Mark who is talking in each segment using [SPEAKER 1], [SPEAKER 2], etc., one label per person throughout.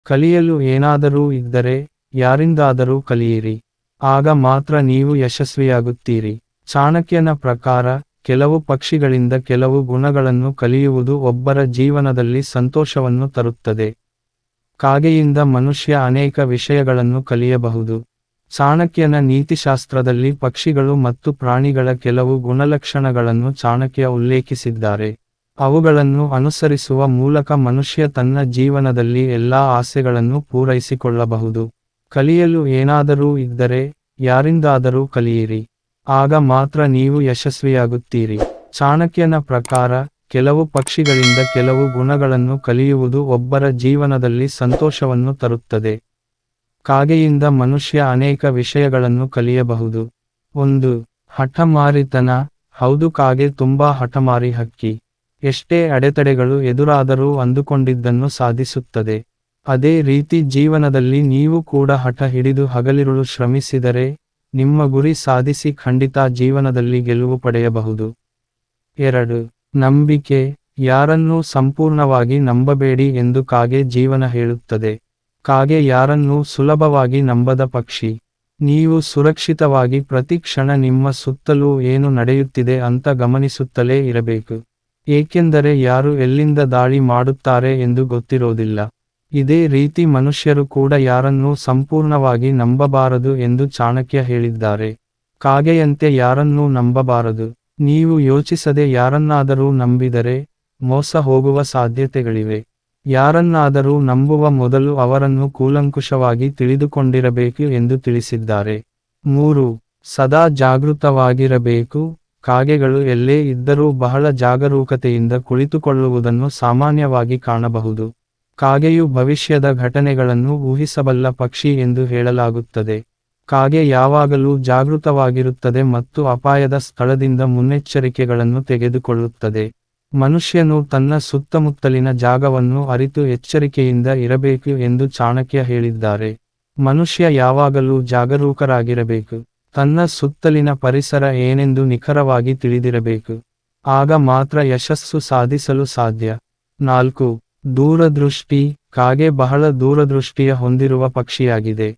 [SPEAKER 1] ಕಲಿಯಲು ಏನಾದರೂ ಇದ್ದರೆ ಯಾರಿಂದಾದರೂ ಕಲಿಯಿರಿ. ಆಗ ಮಾತ್ರ ನೀವು ಯಶಸ್ವಿಯಾಗುತ್ತೀರಿ. ಚಾಣಕ್ಯನ ಪ್ರಕಾರ, ಕೆಲವು ಪಕ್ಷಿಗಳಿಂದ ಕೆಲವು ಗುಣಗಳನ್ನು ಕಲಿಯುವುದು ಒಬ್ಬರ ಜೀವನದಲ್ಲಿ ಸಂತೋಷವನ್ನು ತರುತ್ತದೆ. ಕಾಗೆಯಿಂದ ಮನುಷ್ಯ ಅನೇಕ ವಿಷಯಗಳನ್ನು ಕಲಿಯಬಹುದು. ಚಾಣಕ್ಯನ ನೀತಿಶಾಸ್ತ್ರದಲ್ಲಿ ಪಕ್ಷಿಗಳು ಮತ್ತು ಪ್ರಾಣಿಗಳ ಕೆಲವು ಗುಣಲಕ್ಷಣಗಳನ್ನು ಚಾಣಕ್ಯ ಉಲ್ಲೇಖಿಸಿದ್ದಾರೆ. ಅವುಗಳನ್ನು ಅನುಸರಿಸುವ ಮೂಲಕ ಮನುಷ್ಯ ತನ್ನ ಜೀವನದಲ್ಲಿ ಎಲ್ಲಾ ಆಸೆಗಳನ್ನು ಪೂರೈಸಿಕೊಳ್ಳಬಹುದು. ಕಲಿಯಲು ಏನಾದರೂ ಇದ್ದರೆ ಯಾರಿಂದಾದರೂ ಕಲಿಯಿರಿ. ಆಗ ಮಾತ್ರ ನೀವು ಯಶಸ್ವಿಯಾಗುತ್ತೀರಿ. ಚಾಣಕ್ಯನ ಪ್ರಕಾರ, ಕೆಲವು ಪಕ್ಷಿಗಳಿಂದ ಕೆಲವು ಗುಣಗಳನ್ನು ಕಲಿಯುವುದು ಒಬ್ಬರ ಜೀವನದಲ್ಲಿ ಸಂತೋಷವನ್ನು ತರುತ್ತದೆ. ಕಾಗೆಯಿಂದ ಮನುಷ್ಯ ಅನೇಕ ವಿಷಯಗಳನ್ನು ಕಲಿಯಬಹುದು. 1. ಹಠಮಾರಿತನ. ಹೌದು, ಕಾಗೆ ತುಂಬಾ ಹಠಮಾರಿ ಹಕ್ಕಿ. ಎಷ್ಟೇ ಅಡೆತಡೆಗಳು ಎದುರಾದರೂ ಅಂದುಕೊಂಡಿದ್ದನ್ನು ಸಾಧಿಸುತ್ತದೆ. ಅದೇ ರೀತಿ ಜೀವನದಲ್ಲಿ ನೀವು ಕೂಡ ಹಠ ಹಿಡಿದು ಹಗಲಿರುಳು ಶ್ರಮಿಸಿದರೆ, ನಿಮ್ಮ ಗುರಿ ಸಾಧಿಸಿ ಖಂಡಿತ ಜೀವನದಲ್ಲಿ ಗೆಲುವು ಪಡೆಯಬಹುದು. 2. ನಂಬಿಕೆ. ಯಾರನ್ನೂ ಸಂಪೂರ್ಣವಾಗಿ ನಂಬಬೇಡಿ ಎಂದು ಕಾಗೆ ಜೀವನ ಹೇಳುತ್ತದೆ. ಕಾಗೆ ಯಾರನ್ನೂ ಸುಲಭವಾಗಿ ನಂಬದ ಪಕ್ಷಿ. ನೀವು ಸುರಕ್ಷಿತವಾಗಿ ಪ್ರತಿ ಕ್ಷಣ ನಿಮ್ಮ ಸುತ್ತಲೂ ಏನು ನಡೆಯುತ್ತಿದೆ ಅಂತ ಗಮನಿಸುತ್ತಲೇ ಇರಬೇಕು. ಏಕೆಂದರೆ ಯಾರು ಎಲ್ಲಿಂದ ದಾಳಿ ಮಾಡುತ್ತಾರೆ ಎಂದು ಗೊತ್ತಿರೋದಿಲ್ಲ. ಇದೇ ರೀತಿ ಮನುಷ್ಯರು ಕೂಡ ಯಾರನ್ನೂ ಸಂಪೂರ್ಣವಾಗಿ ನಂಬಬಾರದು ಎಂದು ಚಾಣಕ್ಯ ಹೇಳಿದ್ದಾರೆ. ಕಾಗೆಯಂತೆ ಯಾರನ್ನೂ ನಂಬಬಾರದು. ನೀವು ಯೋಚಿಸದೆ ಯಾರನ್ನಾದರೂ ನಂಬಿದರೆ, ಮೋಸ ಹೋಗುವ ಸಾಧ್ಯತೆಗಳಿವೆ. ಯಾರನ್ನಾದರೂ ನಂಬುವ ಮೊದಲು ಅವರನ್ನು ಕೂಲಂಕುಷವಾಗಿ ತಿಳಿದುಕೊಂಡಿರಬೇಕು ಎಂದು ತಿಳಿಸಿದ್ದಾರೆ. 3. ಸದಾ ಜಾಗೃತವಾಗಿರಬೇಕು. ಕಾಗೆಗಳು ಎಲ್ಲೇ ಇದ್ದರೂ ಬಹಳ ಜಾಗರೂಕತೆಯಿಂದ ಕುಳಿತುಕೊಳ್ಳುವುದನ್ನು ಸಾಮಾನ್ಯವಾಗಿ ಕಾಣಬಹುದು. ಕಾಗೆಯು ಭವಿಷ್ಯದ ಘಟನೆಗಳನ್ನು ಊಹಿಸಬಲ್ಲ ಪಕ್ಷಿ ಎಂದು ಹೇಳಲಾಗುತ್ತದೆ. ಕಾಗೆ ಯಾವಾಗಲೂ ಜಾಗೃತವಾಗಿರುತ್ತದೆ ಮತ್ತು ಅಪಾಯದ ಸ್ಥಳದಿಂದ ಮುನ್ನೆಚ್ಚರಿಕೆಗಳನ್ನು ತೆಗೆದುಕೊಳ್ಳುತ್ತದೆ. ಮನುಷ್ಯನು ತನ್ನ ಸುತ್ತಮುತ್ತಲಿನ ಜಾಗವನ್ನು ಅರಿತು ಎಚ್ಚರಿಕೆಯಿಂದ ಇರಬೇಕು ಎಂದು ಚಾಣಕ್ಯ ಹೇಳಿದ್ದಾರೆ. ಮನುಷ್ಯ ಯಾವಾಗಲೂ ಜಾಗರೂಕರಾಗಿರಬೇಕು. ತನ್ನ ಸುತ್ತಲಿನ ಪರಿಸರ ಏನೆಂದು ನಿಖರವಾಗಿ ತಿಳಿದಿರಬೇಕು. ಆಗ ಮಾತ್ರ ಯಶಸ್ಸು ಸಾಧಿಸಲು ಸಾಧ್ಯ. 4. ದೂರದೃಷ್ಟಿ. ಕಾಗೆ ಬಹಳ ದೂರದೃಷ್ಟಿಯ ಹೊಂದಿರುವ ಪಕ್ಷಿಯಾಗಿದೆ.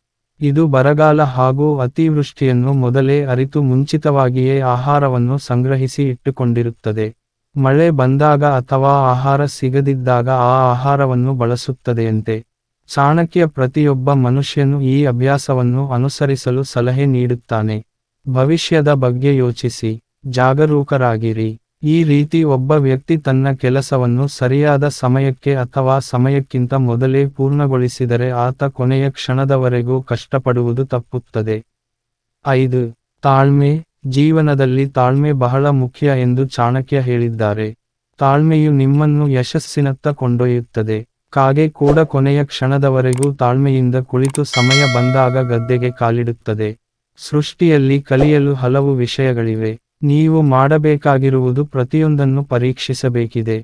[SPEAKER 1] ಇದು ಬರಗಾಲ ಹಾಗೂ ಅತಿವೃಷ್ಟಿಯನ್ನು ಮೊದಲೇ ಅರಿತು ಮುಂಚಿತವಾಗಿಯೇ ಆಹಾರವನ್ನು ಸಂಗ್ರಹಿಸಿ ಇಟ್ಟುಕೊಂಡಿರುತ್ತದೆ. ಮಳೆ ಬಂದಾಗ ಅಥವಾ ಆಹಾರ ಸಿಗದಿದ್ದಾಗ ಆ ಆಹಾರವನ್ನು ಬಳಸುತ್ತದೆಯಂತೆ. ಚಾಣಕ್ಯ ಪ್ರತಿಯೊಬ್ಬ ಮನುಷ್ಯನು ಈ ಅಭ್ಯಾಸವನ್ನು ಅನುಸರಿಸಲು ಸಲಹೆ ನೀಡುತ್ತಾನೆ. ಭವಿಷ್ಯದ ಬಗ್ಗೆ ಯೋಚಿಸಿ, ಜಾಗರೂಕರಾಗಿರಿ. ಈ ರೀತಿ ಒಬ್ಬ ವ್ಯಕ್ತಿ ತನ್ನ ಕೆಲಸವನ್ನು ಸರಿಯಾದ ಸಮಯಕ್ಕೆ ಅಥವಾ ಸಮಯಕ್ಕಿಂತ ಮೊದಲೇ ಪೂರ್ಣಗೊಳಿಸಿದರೆ ಆತ ಕೊನೆಯ ಕ್ಷಣದವರೆಗೂ ಕಷ್ಟಪಡುವುದು ತಪ್ಪುತ್ತದೆ. 5. ತಾಳ್ಮೆ. ಜೀವನದಲ್ಲಿ ತಾಳ್ಮೆ ಬಹಳ ಮುಖ್ಯ ಎಂದು ಚಾಣಕ್ಯ ಹೇಳಿದ್ದಾರೆ. ತಾಳ್ಮೆಯು ನಿಮ್ಮನ್ನು ಯಶಸ್ಸಿನತ್ತ ಕೊಂಡೊಯ್ಯುತ್ತದೆ. ಕಾಗೆ ಕೂಡ ಕೊನೆಯ ಕ್ಷಣದವರೆಗೂ ತಾಳ್ಮೆಯಿಂದ ಕುಳಿತು ಸಮಯ ಬಂದಾಗ ಗದ್ದೆಗೆ ಕಾಲಿಡುತ್ತದೆ. ಸೃಷ್ಟಿಯಲ್ಲಿ ಕಲಿಯಲು ಹಲವು ವಿಷಯಗಳಿವೆ. ನೀವು ಮಾಡಬೇಕಾಗಿರುವುದು ಪ್ರತಿಯೊಂದನ್ನು ಪರೀಕ್ಷಿಸಬೇಕಿದೆ.